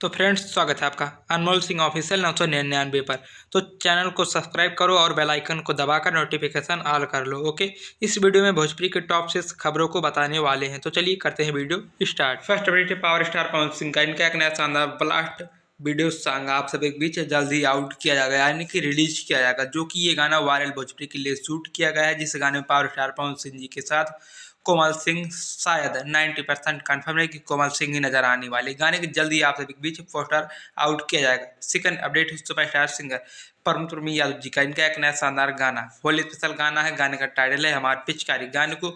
तो फ्रेंड्स, स्वागत है आपका अनमोल सिंह ऑफिशियल 999 पर। तो चैनल को सब्सक्राइब करो और बेल आइकन को दबाकर नोटिफिकेशन ऑल कर लो। ओके, इस वीडियो में भोजपुरी के टॉप 6 खबरों को बताने वाले हैं। तो चलिए करते हैं वीडियो स्टार्ट। फर्स्ट अपडेट है पावर स्टार पवन सिंह का। इनका एक नया शानदार ब्लास्ट वीडियो सॉन्ग आप सब के बीच जल्द ही आउट किया जाएगा, यानी कि रिलीज किया जाएगा, जो कि ये गाना वायरल भोजपुरी के लिए शूट किया गया है। जिस गाने में पावर स्टार पवन सिंह जी के साथ कोमल सिंह शायद 90% कन्फर्म है कि कोमल सिंह ही नजर आने वाले। गाने की जल्दी आप सभी के बीच पोस्टर आउट किया जाएगा। सेकंड अपडेट है सुपरस्टार सिंगर परम यादव जी का। इनका एक नया शानदार गाना होली स्पेशल गाना है। गाने का टाइटल है हमारी पिचकारी। गाने को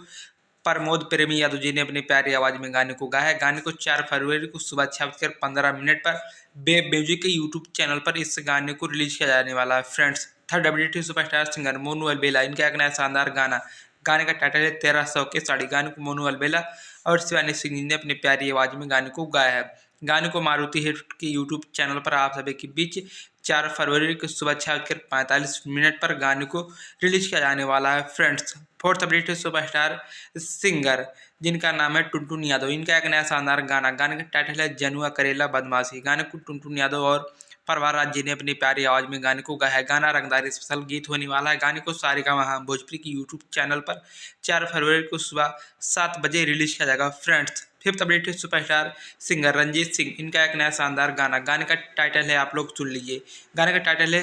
प्रमोद प्रेमी यादव जी ने अपनी प्यारी आवाज में गाने को गाया है। गाने को 4 फरवरी को सुबह 6:15 पर बेब म्यूजिक के यूट्यूब चैनल पर इस गाने को रिलीज किया जाने वाला है। फ्रेंड्स, थर्ड अपडेट है सुपरस्टार सिंगर मोनू अलबेला। इनका एक नया शानदार गाना, गाने का टाइटल है 1300 के साड़ी। गाने को मोनू अलबेला और शिवानी सिंह ने अपनी प्यारी आवाज में गाने को गाया है। गाने को मारुति हिट के यूट्यूब चैनल पर आप सभी के बीच 4 फरवरी को सुबह 6:45 पर गाने को रिलीज किया जाने वाला है। फ्रेंड्स, फोर्थ अपडेट है सुपरस्टार सिंगर जिनका नाम है टुनटुन यादव। इनका एक नया शानदार गाना, गाने का टाइटल है जनुआ करेला बदमाशी। गाने को टुनटुन यादव और परवार राज जी ने अपनी प्यारी आवाज में गाने को गाया है। गाना रंगदारी स्पेशल गीत होने वाला है। गाने को सारेगामा भोजपुरी की यूट्यूब चैनल पर 4 फरवरी को सुबह 7 बजे रिलीज किया जाएगा। फ्रेंड्स, फिफ्थ अपडेट है सुपरस्टार सिंगर रंजीत सिंह। इनका एक नया शानदार गाना, गाने का टाइटल है आप लोग सुन लीजिए। गाने का टाइटल है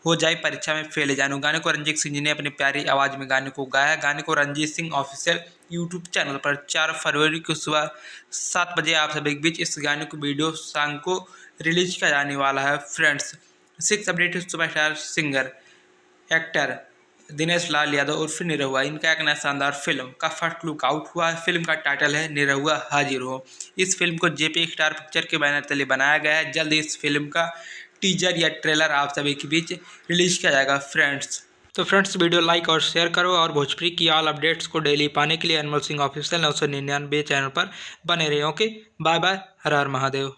हो जाए परीक्षा में फेल जानो। गाने को रंजीत सिंह जी ने अपनी प्यारी आवाज में गाने को गाया। गाने को Ranjit Singh official YouTube channel पर 4 फरवरी को सुबह 7 बजे आप सभी के बीच इस गाने को वीडियो सॉन्ग को रिलीज किया जाने वाला है। फ्रेंड्स, सिक्स अपडेट है superstar singer actor Dinesh Lal Yadav उर्फ निरहुआ। इनका एक नया शानदार फिल्म का फर्स्ट लुक आउट हुआ है। फिल्म का टाइटल है निरहुआ हाजिर हो। इस फिल्म को जेपी स्टार पिक्चर के बैनर तले बनाया गया है। जल्द इस फिल्म का टीजर या ट्रेलर आप सभी के बीच रिलीज किया जाएगा। फ्रेंड्स, वीडियो लाइक और शेयर करो और भोजपुरी की ऑल अपडेट्स को डेली पाने के लिए अनमोल सिंह ऑफिशियल 999 चैनल पर बने रहे। ओके, बाय बाय, हर हर महादेव।